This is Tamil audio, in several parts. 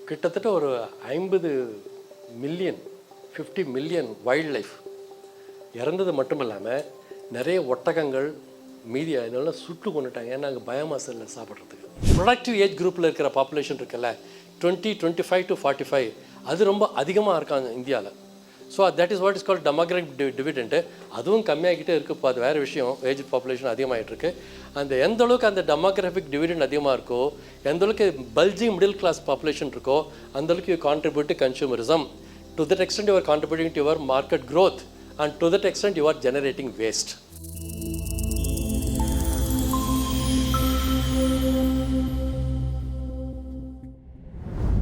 கிட்டத்தட்ட ஒரு 50 மில்லியன் 50 மில்லியன் வைல்ட் லைஃப் இறந்தது மட்டும் இல்லாமல் நிறைய ஒட்டகங்கள் மீதி அதனால சுட்டு கொண்டுட்டாங்க. ஏன்னா அங்கே பயோமாஸில் சாப்பிட்றதுக்கு ப்ரொடக்டிவ் ஏஜ் குரூப்பில் இருக்கிற பாப்புலேஷன் இருக்குல்ல 25 to 45 அது ரொம்ப அதிகமாக இருக்காங்க இந்தியாவில். So that is what is called demographic dividend. அதுவும் கம்மியாகிட்டே இருக்குது. இப்போ அது வேறு விஷயம். ஏஜ் பாப்புலேஷன் அதிகமாகிட்டு இருக்கு. அந்த எந்த அளவுக்கு அந்த டெமோக்ராஃபிக் டிவிடெண்ட் அதிகமாக இருக்கோ, எந்த அளவுக்கு பல்ஜிங் மிடில் கிளாஸ் பாப்புலேஷன் இருக்கோ, அந்தளவுக்கு you contribute to consumerism. To that extend you are contributing to your market growth, and to that extent you are generating waste.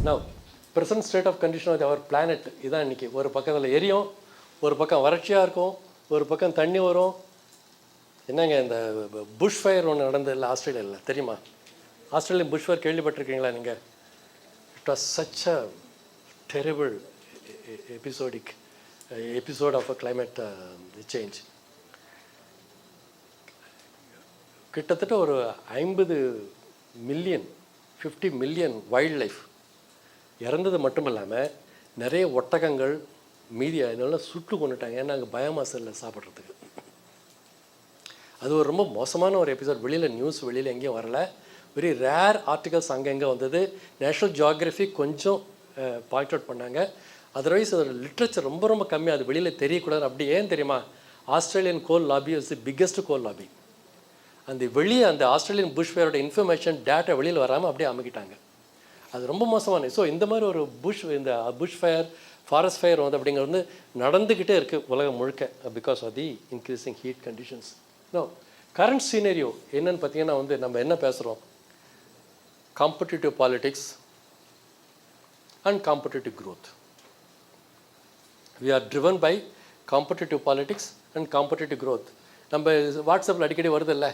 Now, present state of condition of our planet இதான் இன்றைக்கி. ஒரு பக்கத்தில் எரியும், ஒரு பக்கம் வறட்சியாக இருக்கும், ஒரு பக்கம் தண்ணி வரும். என்னங்க இந்த புஷ் ஃபயர் ஒன்று நடந்ததில்லை ஆஸ்திரேலியாவில், தெரியுமா? ஆஸ்திரேலியன் புஷ் ஃபயர் கேள்விப்பட்டிருக்கீங்களா நீங்கள்? It was such a terrible episode of a climate change. கிட்டத்தட்ட ஒரு 50 மில்லியன் 50 மில்லியன் வைல்ட் லைஃப் இறந்தது மட்டும் இல்லாமல் நிறைய ஒட்டகங்கள் மீதி அதனால சுட்டு கொண்டுட்டாங்க. ஏன்னா அங்கே பயோமாஸில் சாப்பிட்றதுக்கு. அது ஒரு ரொம்ப மோசமான ஒரு எபிசோட். வெளியில் நியூஸ் வெளியில் எங்கேயும் வரல. வெரி ரேர் ஆர்டிகல்ஸ் அங்கங்கே வந்தது. நேஷ்னல் ஜியாகிரஃபி கொஞ்சம் பாயிண்ட் அவுட் பண்ணாங்க. அதர்வைஸ் அதோட லிட்ரேச்சர் ரொம்ப ரொம்ப கம்மி. அது வெளியில் தெரியக்கூடாது. அப்படி ஏன் தெரியுமா? Australian goal lobby is the biggest goal lobby. அந்த வெளியே அந்த ஆஸ்திரேலியன் புஷ் ஃபயரோட இன்ஃபர்மேஷன் டேட்டா வெளியில் வராமல் அப்படியே அமைக்கிட்டாங்க. அது ரொம்ப மோசமான. ஸோ இந்த மாதிரி ஒரு இந்த புஷ் ஃபயர் ஃபாரஸ்ட் ஃபயர் வந்து அப்படிங்கிறது வந்து நடந்துக்கிட்டே இருக்குது உலகம் முழுக்க. Because of the increasing heat conditions. No current scenario என்னன்னு பார்த்தீங்கன்னா வந்து நம்ம என்ன பேசுகிறோம்? Competitive politics and competitive growth. We are driven by competitive politics and competitive growth. நம்ம வாட்ஸ்அப்பில் அடிக்கடி வருது இல்லை,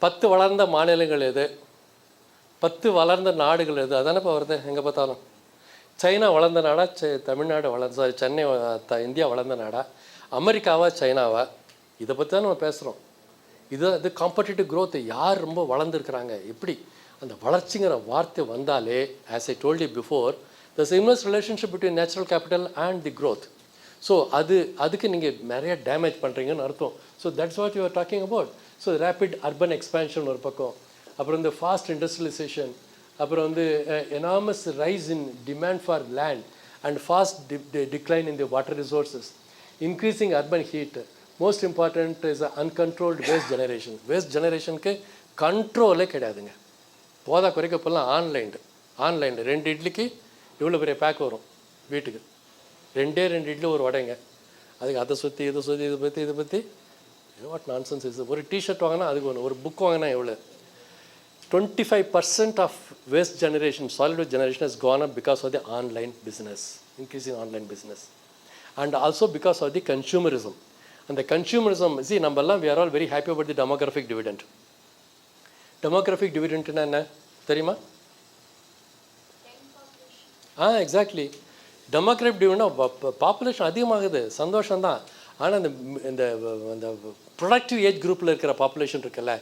10 வளர்ந்த மாநிலங்கள் எது, 10 வளர்ந்த நாடுகள் எது, அதானே இப்போ வருது எங்கே பார்த்தாலும். சைனா வளர்ந்த நாடா, தமிழ்நாடு வளர்ந்த, சென்னை இந்தியா வளர்ந்த நாடா, அமெரிக்காவா சைனாவா, இதை பற்றி தான் நம்ம பேசுகிறோம். இது காம்படிட்டிவ் growth. யார் ரொம்ப வளர்ந்துருக்குறாங்க, எப்படி அந்த வளர்ச்சிங்கிற வார்த்தை வந்தாலே, as I told you before, there's an inverse relationship between natural capital and the growth. So அதுக்கு நீங்கள் நிறைய டேமேஜ் பண்ணுறீங்கன்னு அர்த்தம். So that's what you are talking about. So rapid urban expansion ஒரு பக்கம், அப்புறம் இந்த ஃபாஸ்ட் இண்டஸ்ட்ரியலைசேஷன், அப்புறம் வந்து enormous rise in demand for land and fast decline in the water resources, increasing urban heat. Most important is uncontrolled waste generation. Waste ஜெனரேஷனுக்கு கண்ட்ரோலே கிடையாதுங்க. போதா குறைக்கப்பெல்லாம் ஆன்லைன் 2 இட்லிக்கு இவ்வளோ பெரிய பேக் வரும் வீட்டுக்கு. 2 இட்லி ஒரு வடைங்க. அதுக்கு அதை சுற்றி இதை பற்றி வாட் நான்சென்ஸ் இஸ். ஒரு டிஷர்ட் வாங்கினா அதுக்கு ஒன்று, ஒரு புக் வாங்கினா எவ்வளோ. 25% of waste generation, solid waste generation has gone up because of the online business, increasing online business, and also because of the consumerism. And the consumerism, see, நம்மெல்லாம் we are all very happy about the demographic dividend. Demographic dividend என்ன தெரியுமா? எக்ஸாக்ட்லி. டெமோக்ராஃபிக் டிவிடெண்ட் பாப்புலேஷன் அதிகமாகுது, சந்தோஷம்தான். ஆனால் இந்த ப்ரொடக்டிவ் ஏஜ் குரூப்பில் இருக்கிற பாப்புலேஷன் இருக்குல்ல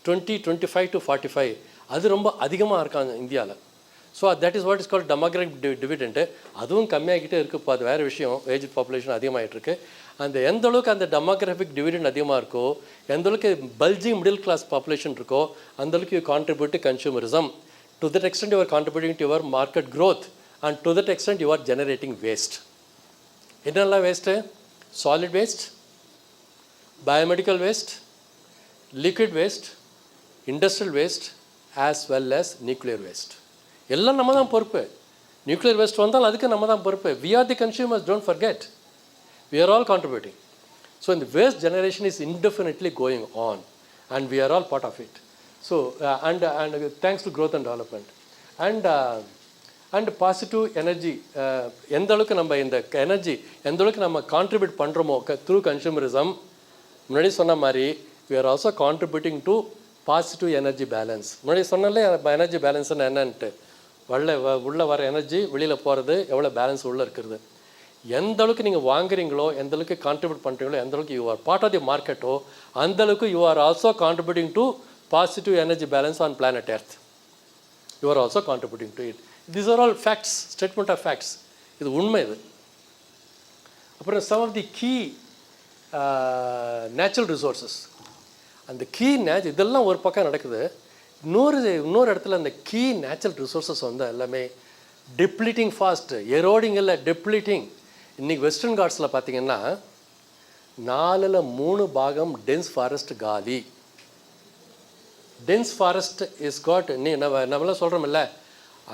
25 to 45 அது ரொம்ப அதிகமாக இருக்காங்க இந்தியாவில். So that is what is called demographic dividend. அதுவும் கம்மியாகிட்டே இருக்குது. இப்போ அது வேறு விஷயம். ஏஜ் பாப்புலேஷன் அதிகமாகிட்டு இருக்கு. அந்த எந்த அளவுக்கு அந்த டெமோக்ராஃபிக் டிவிடெண்ட் அதிகமாக இருக்கோ, எந்த அளவுக்கு பல்ஜிங் மிடில் கிளாஸ் பாப்புலேஷன் இருக்கோ, அந்தளவுக்கு you contribute to consumerism. To that extend you are contributing to your market growth, and to that extent you are generating waste. என்னெல்லாம் waste? Solid waste, biomedical waste, liquid waste, industrial waste, as well as nuclear waste. எல்லாம் நம்ம தான் பொறுப்பு. நியூக்ளியர் வேஸ்ட் வந்தால் அதுக்கு நம்ம தான் பொறுப்பு. We are the consumers, don't forget. We are all contributing. So the waste generation is indefinitely going on, and we are all part of it. So and thanks to growth and development and positive energy, எந்த அளவுக்கு நம்ம இந்த எனர்ஜி எந்த அளவுக்கு நம்ம கான்ட்ரிபியூட் பண்ணுறோமோ த்ரூ கன்சூமரிசம். முன்னாடி சொன்ன மாதிரி we are also contributing to positive energy balance. முன்னாடி சொன்னாலே எனர்ஜி பேலன்ஸ்னு என்னன்ட்டு, உள்ளே வர எனர்ஜி வெளியில் போகிறது, எவ்வளோ பேலன்ஸ் உள்ளே இருக்கிறது. எந்த அளவுக்கு நீங்கள் வாங்குறீங்களோ, எந்த அளவுக்கு கான்ட்ரிபியூட் பண்ணுறீங்களோ, எந்த அளவுக்கு you are part of the மார்க்கெட்டோ, அந்தளவுக்கு you are also contributing to positive energy balance on planet Earth. You are also contributing to it. These are all facts, statement of facts. இது உண்மை இது. அப்புறம் some of the key natural resources. அந்த கீ இதெல்லாம் ஒரு பக்கம் நடக்குது. இன்னொரு இடத்துல அந்த கீ நேச்சுரல் ரிசோர்ஸஸ் வந்து எல்லாமே டெப்ளீட்டிங் ஃபாஸ்ட், எரோடிங் இல்லை டெப்ளீட்டிங். இன்றைக்கி வெஸ்டர்ன் காட்ஸில் பார்த்தீங்கன்னா 4/3 டென்ஸ் ஃபாரஸ்ட் காலி. Dense forest is god. நம்மளாம் சொல்கிறோமில்ல,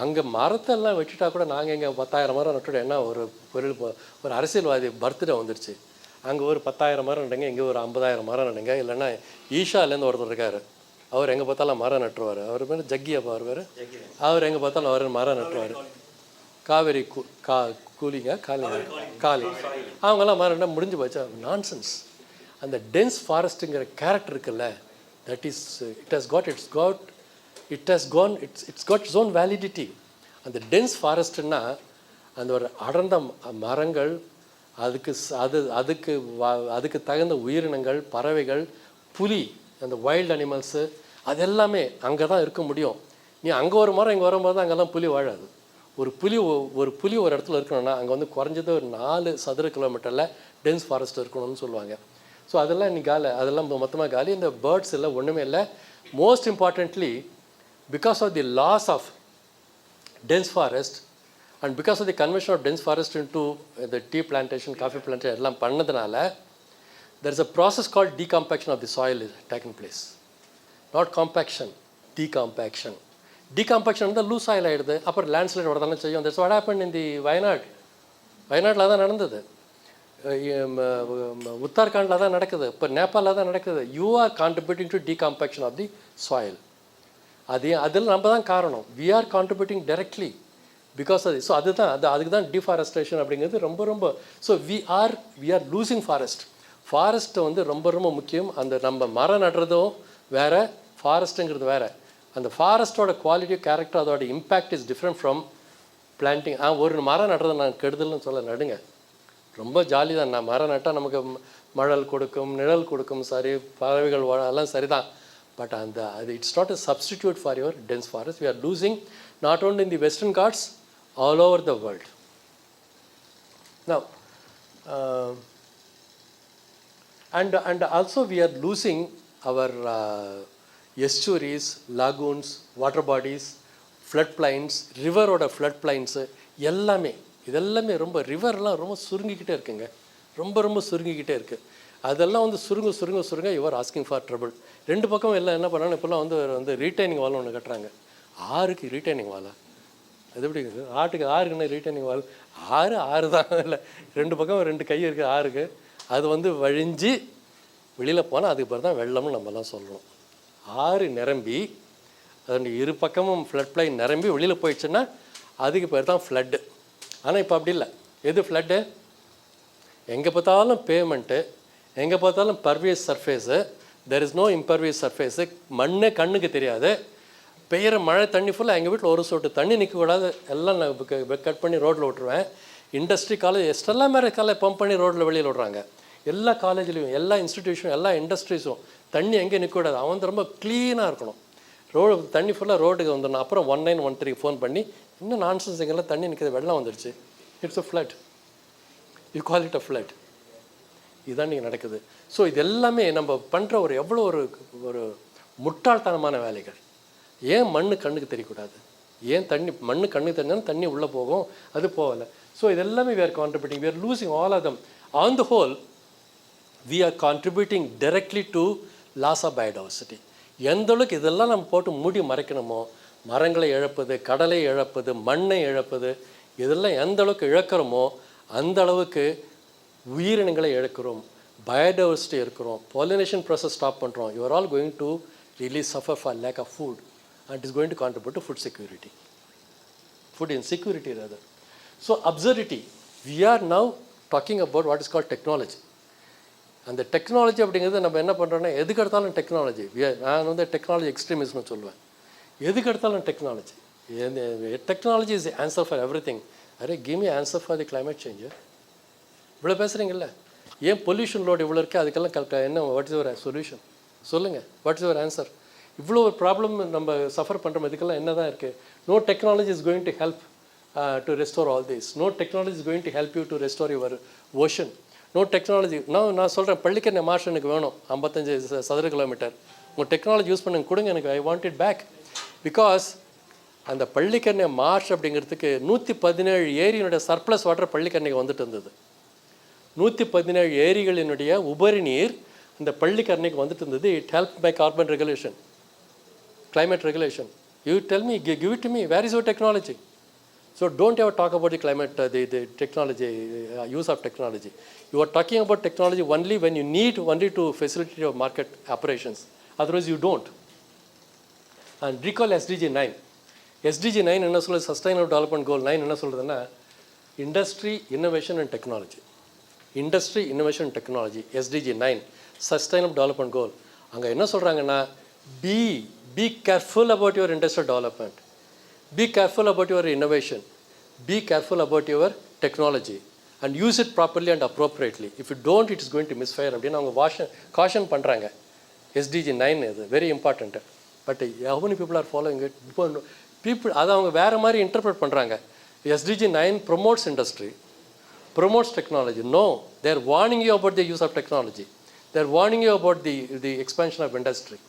அங்கே மரத்தெல்லாம் வெட்டிட்டா கூட நாங்கள் இங்கே 10,000 மரம் நட்டுவிட. என்ன ஒரு அரசியல்வாதி பர்த்டே வந்துடுச்சு, அங்கே ஒரு 10,000 மரம் நடுங்க, இங்கே ஒரு 50,000 மரம் நடுங்க. இல்லைன்னா ஈஷாலேருந்து ஒருத்தர் இருக்கார், அவர் எங்கே பார்த்தாலும் மரம் நட்டுருவார். அவர் பேர் ஜக்கியப்பா, அவர் பேர். அவர் எங்கே பார்த்தாலும் அவர் மரம் நட்டுருவார். காவேரி காலி அவங்கெல்லாம் மரம் நட்டால் முடிஞ்சு போச்சா? நான்சென்ஸ். அந்த டென்ஸ் ஃபாரஸ்ட்டுங்கிற கேரக்டர் இருக்குல்ல, that is it's got its own validity. அந்த டென்ஸ் ஃபாரஸ்ட்டுன்னா அந்த ஒரு அடர்ந்த மரங்கள், அதுக்கு தகுந்த உயிரினங்கள், பறவைகள், புலி, அந்த வைல்டு அனிமல்ஸு, அது எல்லாமே அங்கே தான் இருக்க முடியும். நீ அங்கே ஒரு மரம் இங்கே வரும்போது தான் அங்கெல்லாம் புலி வாழாது. ஒரு புலி ஒரு இடத்துல இருக்கணும்னா அங்கே வந்து குறைஞ்சது ஒரு 4 சதுர கிலோமீட்டரில் டென்ஸ் ஃபாரஸ்ட் இருக்கணும்னு சொல்லுவாங்க. ஸோ அதெல்லாம் இன்னைக்கு அதெல்லாம் மொத்தமாக காலி. இந்த பேர்ட்ஸ் இல்லை, ஒன்றுமே இல்லை. Most importantly, because of the loss of dense forest and because of the conversion of dense forest into the tea plantation, coffee plantation எல்லாம் பண்ணதுனால there is a process called decompaction of the soil is taken place. Not compaction, decompaction. Decompaction வந்து லூஸ் ஆயில் ஆகிடுது, அப்புறம் லேண்ட்ஸ்லைட் வரதானே செய்யும். தட்ஸ் வாட் ஹேப்பன் இன் தி வயநாட்டில் தான் நடந்தது, உத்தராகண்டில் தான் நடக்குது, இப்போ நேபாளில் தான் நடக்குது. You are contributing to decompaction of the soil. அதில் நம்ம தான் காரணம். We are contributing directly because அது. ஸோ அதுக்கு தான் டிஃபாரஸ்ட்ரேஷன் அப்படிங்கிறது ரொம்ப. So we are losing forest. Forest வந்து ரொம்ப முக்கியம். அந்த நம்ம மரம் நடுறதும் வேறு, ஃபாரஸ்ட்டுங்கிறது வேறு. அந்த ஃபாரஸ்ட்டோட குவாலிட்டி, கேரக்டர், அதோட impact is different from planting. ஒரு மரம் நடுறதை நான் கெடுதல்னு சொல்ல, நடுங்க, ரொம்ப ஜாலி தான். நான் மரம் நட்டால் நமக்கு மழல் கொடுக்கும், நிழல் கொடுக்கும், சரி, பறவைகள் எல்லாம் சரி தான். பட் அது it's not a substitute for your dense forest. We are losing not only in the Western Ghats, all over the world. Now, and also we are losing our estuaries, lagoons, water bodies, flood plains, river-oda flood plains இதெல்லாமே ரொம்ப ரிவர்லாம் ரொம்ப சுருங்கிக்கிட்டே இருக்குங்க, ரொம்ப சுருங்கிக்கிட்டே இருக்குது. அதெல்லாம் வந்து சுருங்க யுவர் ஆஸ்கிங் ஃபார் ட்ரபிள். ரெண்டு பக்கம் எல்லாம் என்ன பண்ணாலும் இப்போல்லாம் வந்து ரீட்டைனிங் வால் ஒன்று கட்டுறாங்க. ஆறுக்கு ரீட்டைனிங் வாலா? அது எப்படி இருக்குது? ஆறுக்குன்னா ரீட்டைனிங் வால்? ஆறு தான் இல்லை, ரெண்டு பக்கம் 2 கை இருக்குது ஆறுக்கு. அது வந்து வழிஞ்சு வெளியில் போனால் அதுக்கு பேர் தான் வெள்ளம்னு நம்மலாம் சொல்லணும். ஆறு நிரம்பி அதோட 2 பக்கமும் ஃப்ளட் பிளைன் நிரம்பி வெளியில் போயிடுச்சுன்னா அதுக்கு பேர் தான் ஃப்ளட்டு. ஆனால் இப்போ அப்படி இல்லை. எது ஃப்ளட்டு? எங்கே பார்த்தாலும் பேமெண்ட்டு, எங்கே பார்த்தாலும் pervious surface, there is no impervious surface. மண்ணே கண்ணுக்கு தெரியாது. பெய்கிற மழை தண்ணி ஃபுல்லாக எங்கள் வீட்டில் ஒரு சொட்டு தண்ணி நிற்கக்கூடாது, எல்லாம் நான் கட் பண்ணி ரோட்டில் விட்டுருவேன். இண்டஸ்ட்ரி காலேஜ் எஸ்டெல்லாம் மேலே பம்ப் பண்ணி ரோட்டில் வெளியில் விட்றாங்க. எல்லா காலேஜ்லேயும், எல்லா இன்ஸ்டிடியூஷனும், எல்லா இண்டஸ்ட்ரீஸும் தண்ணி எங்கே நிற்கக்கூடாது. அவன் ரொம்ப க்ளீனாக இருக்கணும். தண்ணி ஃபுல்லாக ரோட்டுக்கு வந்துடணும். அப்புறம் 1913 ஃபோன் பண்ணி, இன்னும் நான்சென்ஸ், எங்கெல்லாம் தண்ணி நிற்கிறது, வெள்ளம் வந்துடுச்சு, it's a flood, you call it a flood. இதுதான் நீங்கள் நடக்குது. ஸோ இது எல்லாமே நம்ம பண்ணுற எவ்வளோ ஒரு முட்டாள்தனமான வேலைகள். ஏன் மண்ணு கண்ணுக்கு தெரியக்கூடாது? ஏன் மண்ணு கண்ணுக்கு தெரிஞ்சாலும் தண்ணி உள்ளே போகும், அது போகலை. ஸோ இது எல்லாமே we are contributing, we are losing all of them. On the whole, we are contributing directly to loss of biodiversity. எந்த அளவுக்கு இதெல்லாம் நம்ம போட்டு மூடி மறைக்கணுமோ, மரங்களை இழப்பது, கடலை இழப்பது, மண்ணை இழப்பது, இதெல்லாம் எந்த அளவுக்கு இழக்கிறோமோ அந்த அளவுக்கு உயிரினங்களை இழக்கிறோம், பயோடைவர்சிட்டி இருக்கிறோம், பாலினேஷன் ப்ராசஸ் ஸ்டாப் பண்ணுறோம். You are all going to really suffer for lack of food and it is going to contribute to food security, food insecurity rather. So absurdity, we are now talking about what is called technology. And the technology அப்படிங்கிறது நம்ம என்ன பண்ணுறோன்னா, எதுக்கு எடுத்தாலும் டெக்னாலஜி. நான் வந்து டெக்னாலஜி எக்ஸ்ட்ரீமிஸ்ட்னு சொல்லுவேன். எதுக்கு எடுத்தாலும் technology. Technology is answer for every thing. Array give me answer for the climate change. இவ்வளோ பேசுகிறீங்கல்ல, ஏன் பொல்யூஷன் லோடு இவ்வளோ இருக்குது, அதுக்கெல்லாம் என்ன, வாட் இஸ் யுவர் சொல்யூஷன்? சொல்லுங்கள், வாட் இஸ் யுவர் ஆன்சர்? இவ்வளோ ஒரு ப்ராப்ளம் நம்ம சஃபர் பண்ணுற இதுக்கெல்லாம் என்ன தான் இருக்குது? No technology is going to help to restore all this. No technology is going to help you to restore your ocean. No technology. நான் சொல்கிறேன், பள்ளிக்கரணை மார்ஷ் எனக்கு வேணும் 55 சதுர கிலோமீட்டர். உங்கள் டெக்னாலஜி யூஸ் பண்ணுங்க, கொடுங்க எனக்கு, I want it back. Because அந்த பள்ளிக்கரணை மார்ஷ் அப்படிங்கிறதுக்கு 117 ஏரியினுடைய சர்ப்ளஸ் வாட்டர் பள்ளிக்கரணைக்கு வந்துட்டு இருந்தது. 117 ஏரிகளினுடைய உபரி நீர் இந்த பள்ளிக்கரணைக்கு வந்துட்டு இருந்தது. It help by carbon regulation, climate regulation. You tell me, give it to me, where is your technology? So don't ever talk about the climate, the technology, use of technology. You are talking about technology only when you need only to facilitate your market operations. Otherwise you don't. And recall SDG 9. SDG 9 என்ன சொல்லுது? Sustainable Development Goal 9 என்ன சொல்லுதுன்னா, Industry, Innovation and Technology. Industry, Innovation and Technology, SDG 9, Sustainable Development Goal. அங்கே என்ன சொல்கிறாங்கன்னா, be careful about your industrial development. Be careful about your innovation. Be careful about your technology. And use it properly and appropriately. If you don't, it is going to misfire. அப்படின்னு அவங்க caution பண்ணுறாங்க. SDG 9 is very important. But how many people are following it? People அதை அவங்க வேறு மாதிரி இன்டர்பிரட் பண்ணுறாங்க. SDG 9 promotes industry, promotes technology. No, they are warning you about the use of technology. They are warning you about the expansion of industry.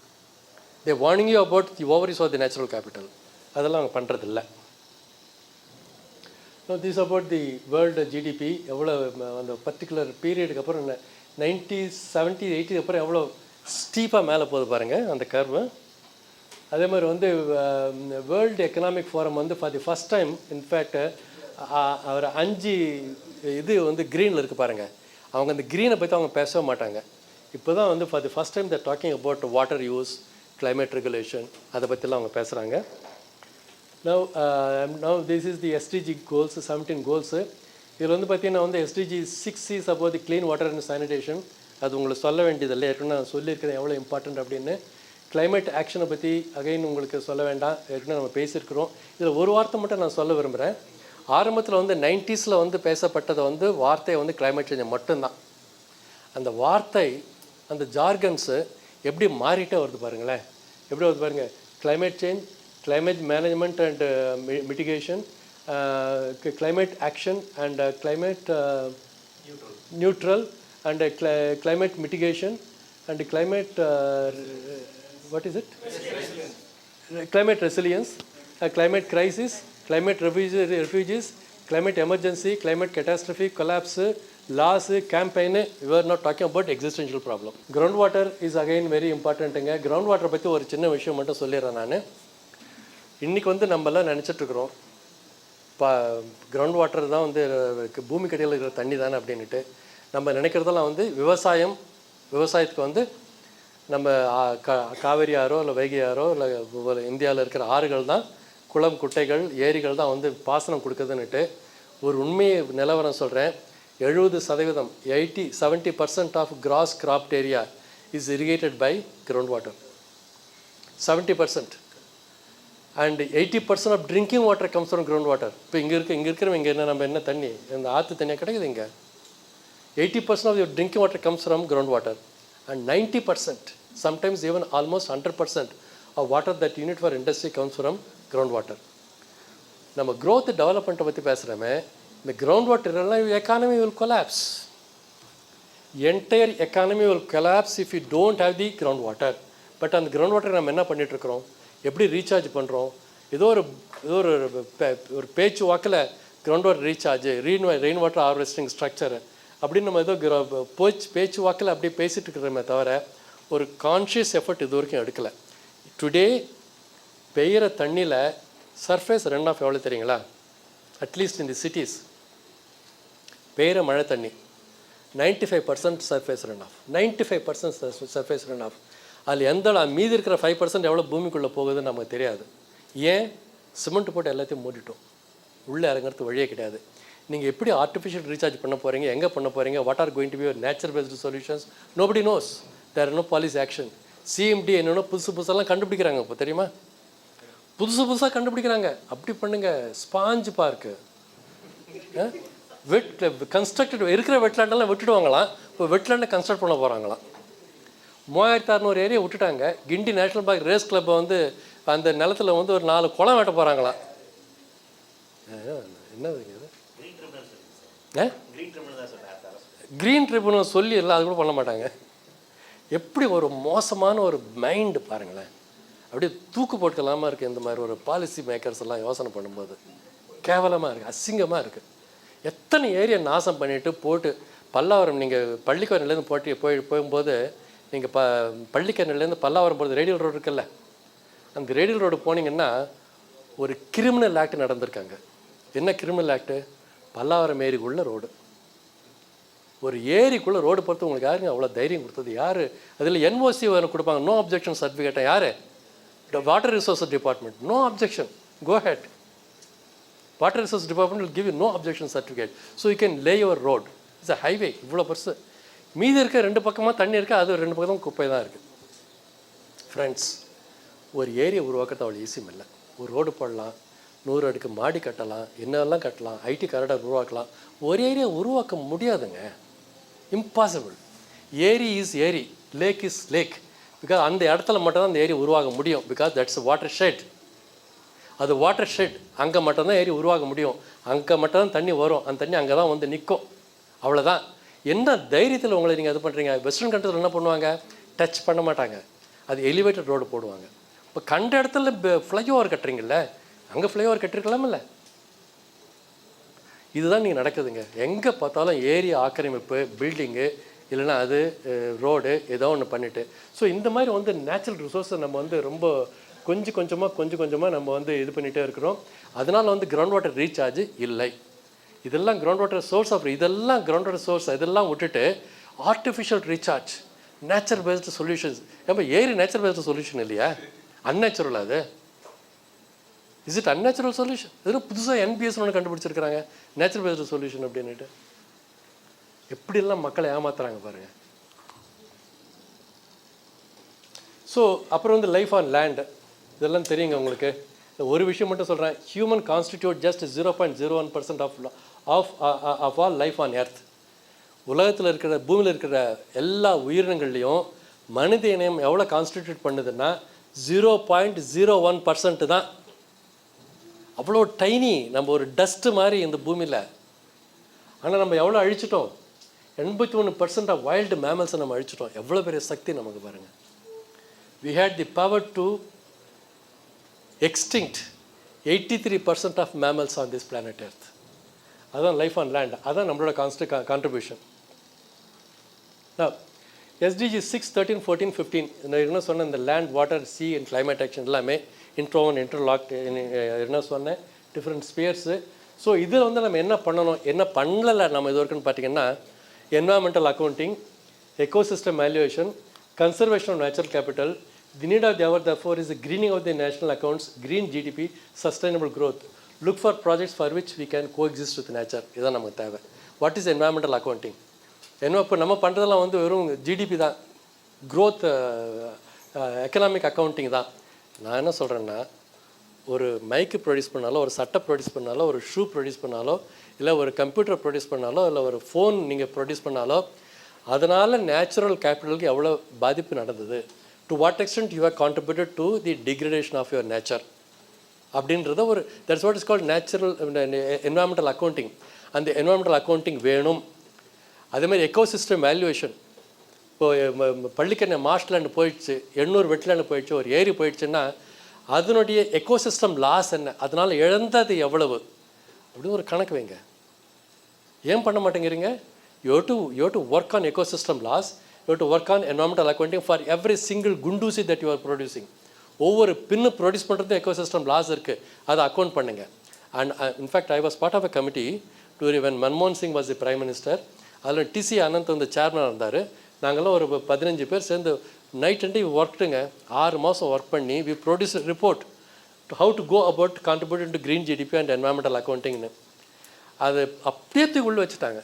They are warning you about the overuse of the natural capital. அதெல்லாம் அவங்க பண்ணுறதில்ல. Now this is about the world GDP. எவ்வளோ அந்த பர்டிகுலர் பீரியடுக்கு அப்புறம் 90s 70s 80s அப்புறம் எவ்வளோ ஸ்டீப்பாக மேலே போகுது பாருங்கள் அந்த கர்வு. அதே மாதிரி வந்து வேர்ல்டு எக்கனாமிக் ஃபோரம் வந்து for the first time in fact அவர் 5 இது வந்து க்ரீனில் இருக்குது பாருங்கள். அவங்க அந்த க்ரீனை பற்றி அவங்க பேசவே மாட்டாங்க. இப்போ தான் வந்து for the first time there talking about water use, climate regulation, அதை பற்றிலாம் அவங்க பேசுகிறாங்க. Now this is the SDG goals, 17 goals. இதில் வந்து பார்த்தீங்கன்னா வந்து SDG 6 is about the clean water and sanitation. அது உங்களுக்கு சொல்ல வேண்டியதில்லை, ஏற்கனவே நான் சொல்லியிருக்கிறேன் எவ்வளோ இம்பார்ட்டன்ட் அப்படின்னு. கிளைமேட் ஆக்ஷனை பற்றி அகைன் உங்களுக்கு சொல்ல வேண்டாம், ஏற்கனவே நம்ம பேசியிருக்கிறோம். இதில் ஒரு வார்த்தை மட்டும் நான் சொல்ல விரும்புகிறேன். ஆரம்பத்தில் வந்து 90s வந்து பேசப்பட்டதை வந்து வார்த்தை வந்து கிளைமேட் சேஞ்ச் மட்டும்தான். அந்த வார்த்தை, அந்த ஜார்கன்ஸு எப்படி மாறிட்டே வருது பாருங்களேன். எப்படி வருது பாருங்கள். Climate change, climate management and mitigation, climate action and climate neutral and climate mitigation and climate what is it? Climate resilience, climate crisis, climate refugees, climate emergency, climate catastrophe, collapse, loss, campaign. We are not talking about existential problem. Groundwater is again very important. Groundwater பற்றி ஒரு சின்ன விஷயம் மட்டும் சொல்லிடுறேன் நான். இன்றைக்கி வந்து நம்மளாம் நினச்சிட்ருக்குறோம் கிரவுண்ட் வாட்டர் தான் வந்து பூமி கடியில் இருக்கிற தண்ணி தானே அப்படின்ட்டு நம்ம நினைக்கிறதெல்லாம் வந்து விவசாயத்துக்கு வந்து நம்ம காவேரி ஆறோ இல்லை வைகை ஆறோ இல்லை இந்தியாவில் இருக்கிற ஆறுகள் தான், குளம் குட்டைகள் ஏரிகள் தான் வந்து பாசனம் கொடுக்குதுன்னுட்டு ஒரு உண்மையை நிலவரம் சொல்கிறேன். 70% 70% of gross cropped area is irrigated by ground water. 70%. And 80% of drinking water comes from groundwater. இப்போ இங்கே இருக்கிறவங்க இங்கே நம்ம என்ன தண்ணி, இந்த ஆற்று தண்ணியாக கிடைக்குது இங்கே. 80% of your drinking water comes from groundwater. And 90%, sometimes even almost 100% of water that you need for industry comes from groundwater. நம்ம growth டெவலப்மெண்ட்டை பற்றி பேசுகிறோமே, இந்த groundwater இல்லைன்னா economy will collapse. Entire economy will collapse if you don't have the groundwater. But அந்த groundwater நம்ம என்ன பண்ணிகிட்ருக்குறோம், எப்படி ரீசார்ஜ் பண்ணுறோம்? ஏதோ ஒரு பேச்சு வாக்கில் ground water recharge, rain water harvesting structure அப்படின்னு நம்ம ஏதோ பேச்சு வாக்கில் அப்படி பேசிகிட்டு இருக்கிறோமே தவிர ஒரு கான்ஷியஸ் எஃபர்ட் இது வரைக்கும் எடுக்கலை. டுடே பெய்கிற தண்ணியில் சர்ஃபேஸ் ரன் ஆஃப் எவ்வளோ தெரியுங்களா? அட்லீஸ்ட் இந்த சிட்டிஸ் பெய்கிற மழை தண்ணி 95% surface runoff. 95% surface runoff. அதில் மீதி இருக்கிற 5% எவ்வளோ பூமிக்குள்ளே போகுதுன்னு நமக்கு தெரியாது. ஏன்? சிமெண்ட் போட்டு எல்லாத்தையும் மூடிட்டோம், உள்ளே இறங்குறது வழியே கிடையாது. நீங்கள் எப்படி ஆர்டிஃபிஷியல் ரீசார்ஜ் பண்ண போகிறீங்க, எங்கே பண்ண போகிறீங்க, what are going to be your nature based solutions? Nobody knows. There are no policy action. CMD என்னென்ன புதுசெல்லாம் கண்டுபிடிக்கிறாங்க இப்போ தெரியுமா? புதுசாக கண்டுபிடிக்கிறாங்க. அப்படி பண்ணுங்க. ஸ்பாஞ்ச் பார்க்கு கன்ஸ்ட்ரக்டட் இருக்கிற வெட்லேண்டெல்லாம் விட்டுடுவாங்களாம். இப்போ வெட்லேண்டை கன்ஸ்ட்ரக்ட் பண்ண போகிறாங்களாம். 3600 ஏரியா விட்டுட்டாங்க. கிண்டி நேஷ்னல் பார்க் ரேஸ் கிளப்பை வந்து அந்த நிலத்தில் வந்து ஒரு 4 குளம் வெட்ட போகிறாங்களாம். என்னதுங்க இது? க்ரீன் ட்ரிபியூனல் சொல்லி இல்லை, அது கூட பண்ண மாட்டாங்க. எப்படி ஒரு மோசமான ஒரு மைண்டு பாருங்களேன். அப்படியே தூக்கு போட்டுக்கலாமா இருக்குது இந்த மாதிரி ஒரு பாலிசி மேக்கர்ஸ் எல்லாம் யோசனை பண்ணும்போது. கேவலமாக இருக்குது, அசிங்கமாக இருக்குது. எத்தனை ஏரியா நாசம் பண்ணிவிட்டு போட்டு பல்லாவரம் நீங்கள் பள்ளிக்கரணிலேருந்து போகும்போது நீங்கள் பள்ளிக்கரணிலேருந்து பல்லாவரம் போகிறது ரேடியல் ரோடு இருக்குல்ல, அந்த ரேடியல் ரோடு போனீங்கன்னா ஒரு கிரிமினல் ஆக்ட் நடந்திருக்காங்க. என்ன கிரிமினல் ஆக்டு? பல்லாவரம் ஏரிக்குள்ளே ரோடு. ஒரு ஏரிக்குள்ளே ரோடு பொறுத்து உங்களுக்கு யாருங்க அவ்வளோ தைரியம் கொடுத்தது? யார்? அதில் என்ஓசி கொடுப்பாங்க, நோ அப்ஜெக்ஷன் சர்டிஃபிகேட்டை. யார்? Water resources department. No objection, go ahead. Water resource department will give you no objection certificate, so you can lay your road. It's a highway. இவ்வளோ பெருசு. மீதி இருக்க 2 பக்கமாக தண்ணி இருக்குது, அது 2 பக்கம் குப்பை தான் இருக்குது. ஃப்ரெண்ட்ஸ், ஒரு ஏரியை உருவாக்கிறது அவ்வளோ ஈஸியும் இல்லை. ஒரு ரோடு போடலாம், 100 அடுக்கு மாடி கட்டலாம், என்னெல்லாம் கட்டலாம், ஐடி கரெக்டாக உருவாக்கலாம். ஒரு ஏரியா உருவாக்க முடியாதுங்க, இம்பாசிபிள். ஏரி இஸ் ஏரி, லேக் இஸ் லேக். பிகாஸ் அந்த இடத்துல மட்டும்தான் அந்த ஏரி உருவாக முடியும். Because that's watershed. அது வாட்டர் ஷெட், அங்கே மட்டும்தான் ஏரி உருவாக முடியும். அங்கே மட்டும்தான் தண்ணி வரும், அந்த தண்ணி அங்கே தான் வந்து நிற்கும். அவ்வளோதான். என்ன தைரியத்தில் உங்களை நீங்கள் இது பண்ணுறீங்க? வெஸ்டர்ன் கண்ட்ரியில் என்ன பண்ணுவாங்க? டச் பண்ண மாட்டாங்க, அது எலிவேட்டட் ரோடு போடுவாங்க. இப்போ கண்ட இடத்துல ஃப்ளைஓவர் கட்டுறீங்கல்ல, அங்கே ஃப்ளைஓவர் கட்டிருக்கலாமில்ல. இதுதான் நீங்கள் நடக்குதுங்க. எங்கே பார்த்தாலும் ஏரியா ஆக்கிரமிப்பு, பில்டிங்கு, இல்லைன்னா அது ரோடு, ஏதோ ஒன்று பண்ணிவிட்டு. ஸோ இந்த மாதிரி வந்து நேச்சுரல் ரிசோர்ஸை நம்ம வந்து ரொம்ப கொஞ்சம் கொஞ்சமாக நம்ம வந்து இது பண்ணிகிட்டே இருக்கிறோம். அதனால் வந்து கிரவுண்ட் வாட்டர் ரீசார்ஜ் இல்லை. இதெல்லாம் கிரவுண்ட் வாட்டர் சோர்ஸ் ஆஃப், இதெல்லாம் கிரவுண்ட் வாட்டர் சோர்ஸ், இதெல்லாம் விட்டுட்டு artificial recharge, natural based solutions. ஏப்பா ஏரி நேச்சுரல் பேஸ்டு சொல்யூஷன் இல்லையா? அன்நேச்சுரல். அது இஸ் இட் அன்நேச்சுரல் சொல்யூஷன்? இதில் புதுசாக என்பிஎஸ் ஒன்று கண்டுபிடிச்சிருக்கிறாங்க, நேச்சுரல் பேஸ்டு சொல்யூஷன் அப்படின்ட்டு. எப்படியெல்லாம் மக்களை ஏமாத்துறாங்க பாருங்கள். ஸோ அப்புறம் வந்து லைஃப் ஆன் லேண்ட், இதெல்லாம் தெரியுங்க உங்களுக்கு. ஒரு விஷயம் மட்டும் சொல்கிறேன், human constitute just 0.01% of all life on earth. உலகத்தில் இருக்கிற, பூமியில் இருக்கிற எல்லா உயிரினங்கள்லேயும் மனித இனம் எவ்வளோ கான்ஸ்டிடியூட் பண்ணுதுன்னா 0.01% தான். அவ்வளோ டைனி, நம்ம ஒரு டஸ்ட்டு மாதிரி இந்த பூமியில். ஆனால் நம்ம எவ்வளோ அழிச்சிட்டோம்? 81% ஆஃப் வைல்டு மேமல்ஸை நம்ம அழிச்சிட்டோம். எவ்வளோ பெரிய சக்தி நமக்கு பாருங்கள். We had the power to extinct 83% of mammals on this planet Earth. அதான் லைஃப் ஆன் லேண்ட், அதான் நம்மளோட கான்ட்ரிபியூஷன். SDG 6, 13, 14, 15 என்ன சொன்ன, இந்த land, water, C and climate action எல்லாமே இன்ட்ரோவன், இன்டர்லாக்ட், என்ன சொன்னேன், டிஃப்ரெண்ட் ஸ்பியர்ஸு. ஸோ இதில் வந்து நம்ம என்ன பண்ணணும், என்ன பண்ணலை நம்ம இது வரைக்குன்னு பார்த்தீங்கன்னா, environmental accounting, ecosystem valuation, conservation of natural capital. The need of the hour therefore is the greening of the national accounts, green GDP, sustainable growth. Look for projects for which we can coexist with nature. இதுதான் நமக்கு தேவை. What is environmental accounting? என்ன இப்போ நம்ம பண்ணுறதெல்லாம் வந்து வெறும் ஜிடிபி தான், க்ரோத், எக்கனாமிக் அக்கௌண்டிங் தான். நான் என்ன சொல்கிறேன்னா, ஒரு மைக்கு ப்ரொடியூஸ் பண்ணாலோ, ஒரு சட்டை ப்ரொடியூஸ் பண்ணாலோ, ஒரு ஷூ ப்ரொடியூஸ் பண்ணாலோ, இல்லை ஒரு கம்ப்யூட்டர் ப்ரொடியூஸ் பண்ணாலோ, இல்லை ஒரு ஃபோன் நீங்கள் ப்ரொடியூஸ் பண்ணாலோ, அதனால் நேச்சுரல் கேபிட்டலுக்கு எவ்வளோ பாதிப்பு நடந்தது, to what extent you have contributed to the degradation of your nature அப்படின்றத ஒரு, that's what is called natural environmental accounting. அந்த என்வாயன்மெண்டல் அக்கௌண்டிங் வேணும். அதேமாதிரி எக்கோசிஸ்டம் வேல்யூவேஷன். இப்போது பள்ளிக்கண்ணை மார்ஷ்லேண்டு போயிடுச்சு, 800 வெட்லேண்டு போயிடுச்சு, ஒரு ஏரி போயிடுச்சுன்னா அதனுடைய எக்கோசிஸ்டம் லாஸ் என்ன, அதனால் இழந்தது எவ்வளவு அப்படின்னு ஒரு கணக்கு வைங்க. ஏன் பண்ண மாட்டேங்கிறீங்க? You have to work on ecosystem loss. You have to work on environmental accounting for every single gunduzi that you are producing. ஒவ்வொரு பின்னு ப்ரொடியூஸ் பண்ணுறது எக்கோசிஸ்டம் லாஸ் இருக்குது, அதை அக்கௌண்ட் பண்ணுங்கள். And in fact I was part of a committee when மன்மோகன் Singh was the prime minister. அதில் டிசி அனந்த் வந்து சேர்மனாக இருந்தார். நாங்கள்லாம் ஒரு 15 பேர் சேர்ந்து நைட் அண்ட் ஒர்க்குங்க 6 மாதம் ஒர்க் பண்ணி we produce report to how to go about contributing to green GDP and environmental அக்கௌண்டிங்னு. அது அப்படியே தூக்கி வச்சுட்டாங்க,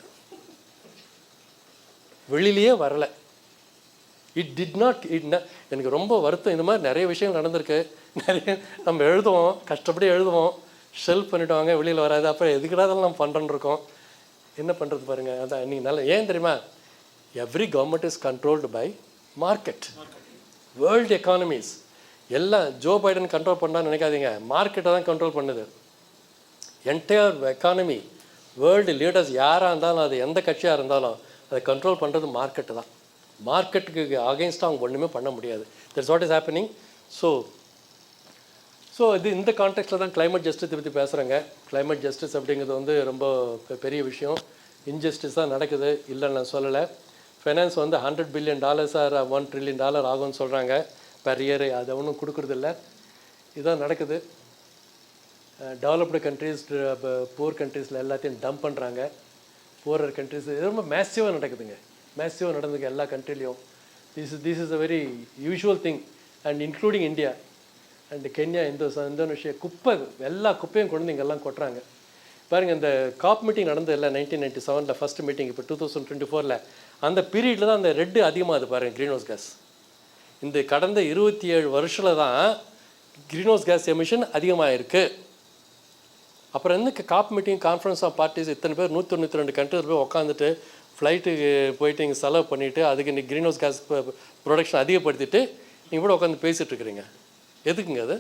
வெளியிலேயே வரலை. எனக்கு ரொம்ப வருத்தம். இந்த மாதிரி நிறைய விஷயங்கள் நடந்திருக்கு. நிறைய நம்ம எழுதுவோம், கஷ்டப்படி எழுதுவோம், ஷெல்ஃப் பண்ணிவிடுவாங்க, வெளியில் வராது. அப்புறம் எதுக்கிடாதெல்லாம் நம்ம பண்ணுறோன்னு இருக்கோம். என்ன பண்ணுறது பாருங்கள். அதான் நீங்கள் நல்லா, ஏன் தெரியுமா, every government is controlled by market. World economies எல்லாம் ஜோ பைடன் கண்ட்ரோல் பண்ணான்னு நினைக்காதீங்க, மார்க்கெட்டை தான் கண்ட்ரோல் பண்ணுது. என்டையர் எக்கானமி, வேர்ல்டு லீடர்ஸ் யாராக இருந்தாலும், அது எந்த கட்சியாக இருந்தாலும், அதை கண்ட்ரோல் பண்ணுறது மார்க்கெட்டு தான். மார்க்கெட்டுக்கு அகெயின்ஸ்டாக அவங்க ஒன்றுமே பண்ண முடியாது. That's what is happening. So இது இந்த கான்டெக்ட்டில் தான் கிளைமேட் ஜஸ்டிஸ் பற்றி பேசுகிறேங்க. கிளைமேட் ஜஸ்டிஸ் அப்படிங்கிறது வந்து ரொம்ப பெரிய விஷயம். இன்ஜஸ்டிஸ் தான் நடக்குது, இல்லைன்னு நான் சொல்லலை. ஃபைனான்ஸ் வந்து $100 பில்லியன் ஆர் $1 ட்ரில்லியன் ஆகும்னு சொல்கிறாங்க பெர் இயர். அதை ஒன்றும் கொடுக்குறதில்ல. இதுதான் நடக்குது. டெவலப்டு கண்ட்ரீஸ் புவர் கண்ட்ரீஸில் எல்லாத்தையும் டம்ப் பண்ணுறாங்க. புவரர் கண்ட்ரீஸ் இது ரொம்ப மேசிவாக நடக்குதுங்க. மேசிவாக நடந்துங்க எல்லா கண்ட்ரிலையும். This is a very usual thing, and including India and Kenya, Indonesia. குப்பை, எல்லா குப்பையும் கொண்டு வந்து இங்கெல்லாம் கொட்டுறாங்க. பாருங்கள், இந்த காப் மீட்டிங் நடந்தது இல்லை 1997 ஃபஸ்ட் மீட்டிங், இப்போ 2024 அந்த பீரியடில் தான் அந்த ரெட்டு அதிகமாகுது பாருங்கள், க்ரீன் ஹவுஸ் கேஸ். இந்த கடந்த 27 வருஷத்தில் தான் க்ரீன் ஹவுஸ் கேஸ் எமிஷன் அதிகமாக இருக்குது. அப்புறம் என்ன காப் மீட்டிங், கான்ஃபரன்ஸ் ஆஃப் பார்ட்டிஸ், இத்தனை பேர் 192 கண்ட்ரிஸ் போய் உட்காந்துட்டு ஃப்ளைட்டுக்கு போயிட்டு இங்கே செலவு பண்ணிவிட்டு அதுக்கு இன்றைக்கி க்ரீன் ஹவுஸ் கேஸ் ப்ரொடக்ஷன் அதிகப்படுத்திட்டு நீங்கள் கூட உட்காந்து பேசிகிட்டு இருக்கிறீங்க. எதுக்குங்க அது?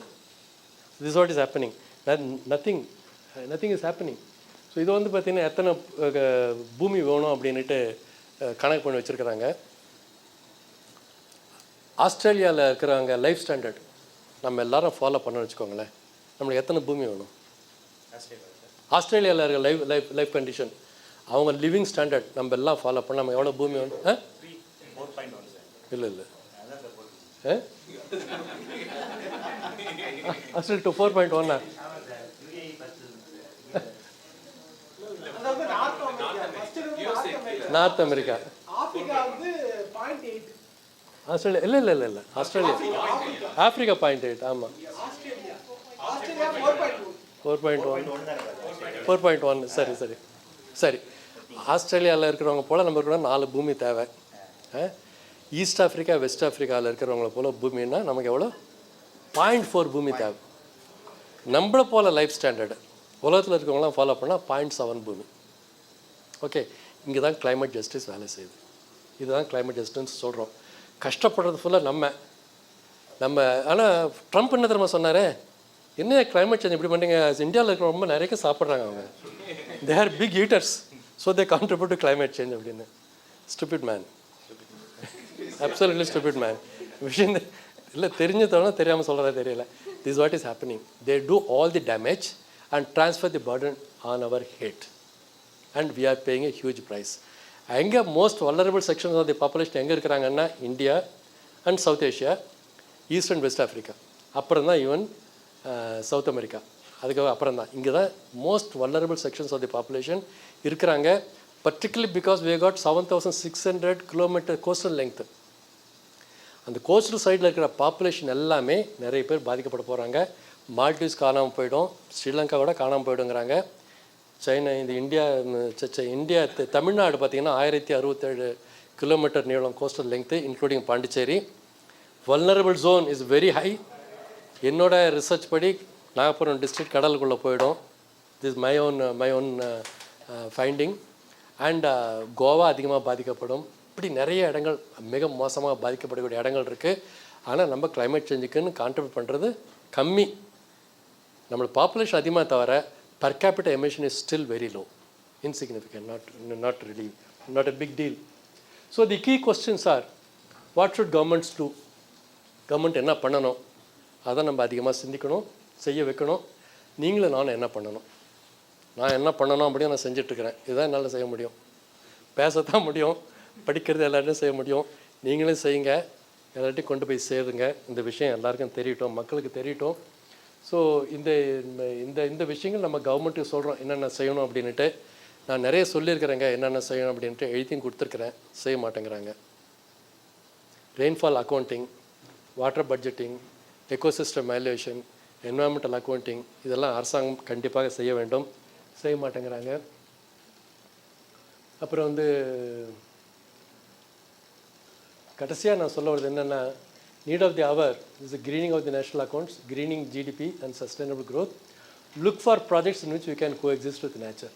This what is happening. Nothing is happening. So இது வந்து பார்த்திங்கன்னா எத்தனை பூமி வேணும் அப்படின்ட்டு கணக்கு பண்ணி வச்சுருக்கிறாங்க. ஆஸ்திரேலியாவில் இருக்கிறவங்க லைஃப் ஸ்டாண்டர்ட் நம்ம எல்லோரும் ஃபாலோ பண்ண வச்சுக்கோங்களேன். நம்மளுக்கு எத்தனை பூமி வேணும்? ஆஸ்திரேலியாவில் இருக்கிற லைஃப் கண்டிஷன், அவங்க லிவிங் ஸ்டாண்டர்ட் நம்ம எல்லாம் ஃபாலோ பண்ண நம்ம எவ்வளோ பூமி வேணும்? இல்லை Australia to 4.1. North America, Australia இல்லை ஆஸ்திரேலியா, ஆஃப்ரிக்கா 0.8. ஆமாம், 4.1. சரி. ஆஸ்திரேலியாவில் இருக்கிறவங்க போல் நம்ம இருக்கிற 4 பூமி தேவை. ஈஸ்ட் ஆஃப்ரிக்கா, வெஸ்ட் ஆஃப்ரிக்காவில் இருக்கிறவங்கள போல் பூமின்னா நமக்கு எவ்வளோ? 0.4 பூமி தேவை. நம்மளை போல் லைஃப் ஸ்டாண்டர்டு உலகத்தில் இருக்கிறவங்களாம் ஃபாலோ பண்ணால் 0.7 பூமி. ஓகே, இங்கே தான் கிளைமேட் ஜஸ்டிஸ் வேலை செய்யுது. இதுதான் கிளைமேட் ஜஸ்டிஸ் சொல்கிறோம். கஷ்டப்படுறது ஃபுல்லாக நம்ம ஆனால் ட்ரம்ப் என்ன தெரியுமா சொன்னார்? என்ன கிளைமேட் சேஞ்ச் இப்படி பண்ணுறீங்க? இந்தியாவில் இருக்கிற ரொம்ப நிறைய சாப்பிட்றாங்க அவங்க. They are big eaters, so they contribute to climate change அப்படின்னு. Stupid man, absolutely stupid man. விஷயம் இல்லை, தெரிஞ்சதோட தெரியாமல் சொல்கிறதா தெரியல. This what is happening. They do all the damage and transfer the burden on our head and we are paying a huge price. எங்கே most vulnerable sections of the population எங்கே இருக்கிறாங்கன்னா India and south Asia, east and west Africa, அப்புறம் தான் ஈவன் சவுத் அமெரிக்கா. அதுக்கு அப்புறம் தான் இங்கே தான் most vulnerable sections of the population இருக்கிறாங்க. Particularly because we got 7,600 kilometre coastal length. அந்த கோஸ்டல் சைடில் இருக்கிற பாப்புலேஷன் எல்லாமே நிறைய பேர் பாதிக்கப்பட போகிறாங்க. மால்டீவ்ஸ் காணாமல் போயிடும், ஸ்ரீலங்கா கூட காணாமல் போயிடுங்கிறாங்க. சைனா, இந்த இந்தியா தமிழ்நாடு பார்த்திங்கன்னா 1067 கிலோமீட்டர் நீளம் coastal length, including Pondicherry. Vulnerable zone is very high. என்னோட ரிசர்ச் படி நாகப்பட்டினம் டிஸ்ட்ரிக்ட் கடலுக்குள்ளே போயிடும். This my own finding. And Goa அதிகமாக பாதிக்கப்படும். இப்படி நிறைய இடங்கள் மிக மோசமாக பாதிக்கப்படக்கூடிய இடங்கள் இருக்குது. ஆனால் நம்ம கிளைமேட் சேஞ்சுக்குன்னு கான்ட்ரிபியூட் பண்ணுறது கம்மி. நம்மளோட பாப்புலேஷன் அதிகமாக தவிர per capita emission is still very low, insignificant, not a big deal. So the key questions are, what should governments do? Government என்ன பண்ணணும், அதை நம்ம அதிகமாக சிந்திக்கணும், செய்ய வைக்கணும். நீங்களும் நானும் என்ன பண்ணணும், நான் என்ன பண்ணணும் அப்படின்னு நான் செஞ்சிட்ருக்கிறேன். இதுதான் என்னால் செய்ய முடியும். பேசத்தான் முடியும், படிக்கிறது எல்லாத்தையும் செய்ய முடியும். நீங்களும் செய்யுங்க, எல்லாத்தையும் கொண்டு போய் சேருங்க. இந்த விஷயம் எல்லாருக்கும் தெரியட்டும், மக்களுக்கு தெரியட்டும். ஸோ இந்த இந்த இந்த விஷயங்கள் நம்ம கவர்மெண்ட்டுக்கு சொல்கிறோம் என்னென்ன செய்யணும் அப்படின்ட்டு. நான் நிறைய சொல்லியிருக்கிறேங்க என்னென்ன செய்யணும் அப்படின்ட்டு, எழுதியும் கொடுத்துருக்குறேன், செய்ய மாட்டேங்கிறாங்க. Rainfall accounting, water budgeting, ecosystem valuation, environmental accounting, இதெல்லாம் அரசாங்கம் கண்டிப்பாக செய்ய வேண்டும், செய்ய மாட்டேங்கிறாங்க. அப்புறம் வந்து கடைசியாக நான் சொல்ல வருது என்னென்னா, need of the hour is the greening of the national accounts, greening GDP and sustainable growth. Look for projects in which we can coexist with nature.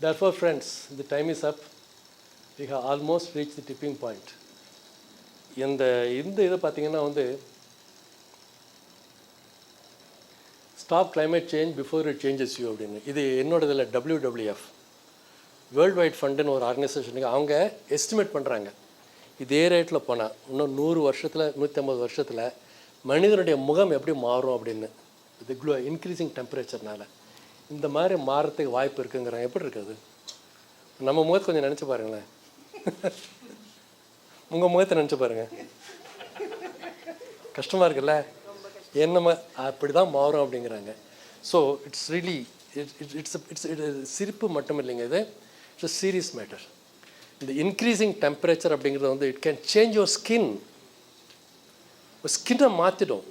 Therefore, friends, the time is up. we have almost reached the tipping point. இந்த இதை பார்த்தீங்கன்னா வந்து stop climate change before it changes you அப்படின்னு. இது என்னோடதில் WWF வேர்ல்டு வைட் ஃபண்டுன்னு ஒரு ஆர்கனைசேஷனுக்கு அவங்க எஸ்டிமேட் பண்ணுறாங்க. இதே ரேட்டில் போனால் இன்னும் 100 வருஷத்தில் 150 வருஷத்தில் மனிதனுடைய முகம் எப்படி மாறும் அப்படின்னு. இது இன்க்ரீசிங் டெம்பரேச்சர்னால இந்த மாதிரி மாறத்துக்கு வாய்ப்பு இருக்குங்கிறாங்க. எப்படி இருக்குது நம்ம முகத்தை கொஞ்சம் நினச்சி பாருங்களேன். உங்கள் முகத்தை நினச்சி பாருங்கள். கஷ்டமாக இருக்குல்ல? என்னமா அப்படி தான் மாறும் அப்படிங்கிறாங்க. ஸோ இட்ஸ் ரியலி இட்ஸ் சிரிப்பு மட்டும் இல்லைங்க, இது இட்ஸ் அ சீரியஸ் மேட்டர். இந்த இன்க்ரீசிங் டெம்பரேச்சர் அப்படிங்கிறது வந்து it can change your skin. ஸ்கின்னை மாற்றிடும்.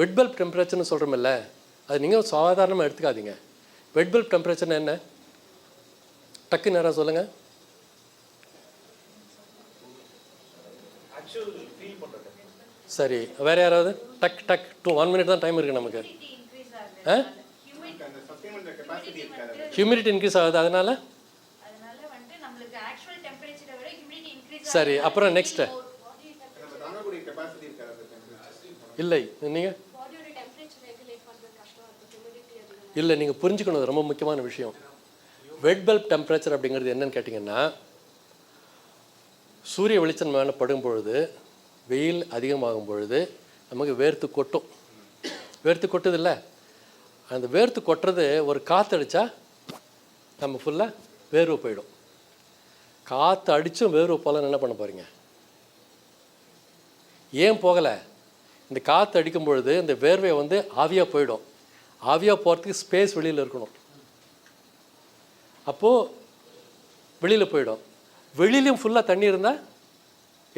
வெட் பல்ப் டெம்பரேச்சர்னு சொல்கிறோமில்ல, அது நீங்கள் சாதாரணமாக எடுத்துக்காதீங்க. வெட் பல்ப் டெம்பரேச்சர்னு என்ன? டக்கு நேரம் சொல்லுங்கள். சரி, வேறு யாராவது? டக் டக் 1 minute தான் டைம் இருக்குது நமக்கு. ஹியூமிடிட்டி இன்க்ரீஸ் ஆகுது, அதனால சரி. அப்புறம் நெக்ஸ்ட்டு இல்லை, நீங்கள் இல்லை நீங்கள் புரிஞ்சுக்கணும், ரொம்ப முக்கியமான விஷயம். வெட் பல்ப் டெம்பரேச்சர் அப்படிங்கிறது என்னன்னு கேட்டிங்கன்னா, சூரிய வெளிச்சம் மேலே படும் பொழுது, வெயில் அதிகமாகும் பொழுது நமக்கு வேர்த்து கொட்டும். வேர்த்து கொட்டுது இல்லை? அந்த வேர்த்து கொட்டுறது ஒரு காற்று அடித்தா நம்ம ஃபுல்லாக வேர்வை போயிடும். காற்று அடித்தும் வேர்வை போகலன்னு என்ன பண்ண போகிறீங்க? ஏன் போகலை? இந்த காற்று அடிக்கும் பொழுது இந்த வேர்வை வந்து ஆவியாக போயிடும். ஆவியாக போகிறதுக்கு ஸ்பேஸ் வெளியில் இருக்கணும். அப்போது வெளியில் போயிடும். வெளியிலையும் ஃபுல்லாக தண்ணி இருந்தால்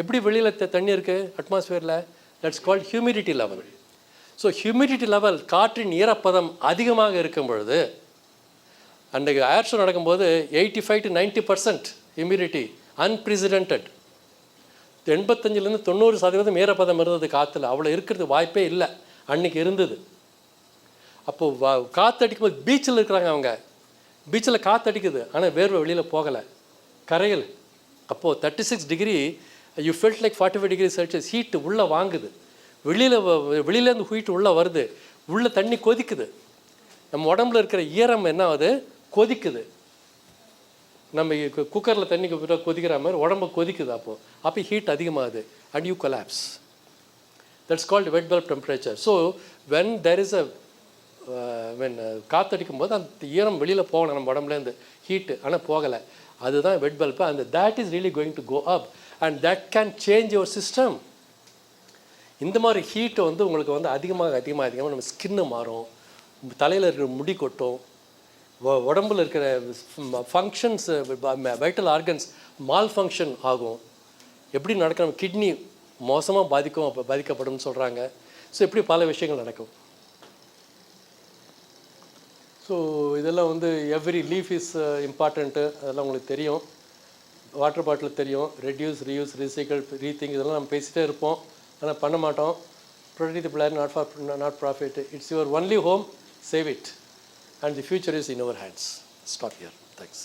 எப்படி வெளியில் தண்ணி இருக்குது அட்மாஸ்ஃபியரில்? That's called humidity level. So humidity level, காற்றின் ஈரப்பதம் அதிகமாக இருக்கும் பொழுது, அன்றைக்கு ஏர் ஷோ நடக்கும்போது 85 to 90% ஹியூமிடிட்டி, அன்பிரசிடென்டட். 85லேருந்து 90% ஈரப்பதம் இருந்தது காற்றுல. அவ்வளோ இருக்கிறது வாய்ப்பே இல்லை, அன்றைக்கி இருந்தது. அப்போது காற்று அடிக்கும்போது பீச்சில் இருக்கிறாங்க அவங்க, பீச்சில் காற்று அடிக்குது, ஆனால் வேர்வை வெளியில் போகலை, கரையில். அப்போது 36 degree you felt like 45 degrees Celsius heat உள்ளே வாங்குது. வெளியிலேருந்து ஹீட்டு உள்ளே வருது, உள்ளே தண்ணி கொதிக்குது. நம்ம உடம்புல இருக்கிற ஈரம் என்ன ஆகுது? கொதிக்குது. நம்ம குக்கரில் தண்ணி கொதிக்கிற மாதிரி உடம்பு கொதிக்குது. அப்போ ஹீட் அதிகமாகுது and you collapse. That's called wet bulb temperature. So when there is காற்றடிக்கும் போது அந்த ஈரம் வெளியில் போகணும் நம்ம உடம்புலேருந்து, ஹீட்டு, ஆனால் போகலை. அதுதான் wet bulb. And that is really going to go up and that can change your system. இந்த மாதிரி ஹீட்டு வந்து உங்களுக்கு வந்து அதிகமாக நம்ம ஸ்கின்னு மாறும், தலையில் இருக்கிற முடி கொட்டும், உடம்புல இருக்கிற functions, vital organs mall function ஆகும். எப்படி நடக்கணும்? கிட்னி மோசமாக பாதிக்கப்படும் சொல்கிறாங்க. ஸோ இப்படி பல விஷயங்கள் நடக்கும். ஸோ இதெல்லாம் வந்து எவ்ரி லீஃப் இஸ் இம்பார்ட்டண்ட்டு, அதெல்லாம் உங்களுக்கு தெரியும். வாட்டர் பாட்டில் தெரியும். ரெடியூஸ், ரீயூஸ், ரீசைக்கிள், ரீதிங்க், இதெல்லாம் நம்ம பேசிகிட்டே இருப்போம், ஆனால் பண்ண மாட்டோம். Protect the planet, not profit. It's your only home, save it. And the future is in our hands. Stop here. Thanks.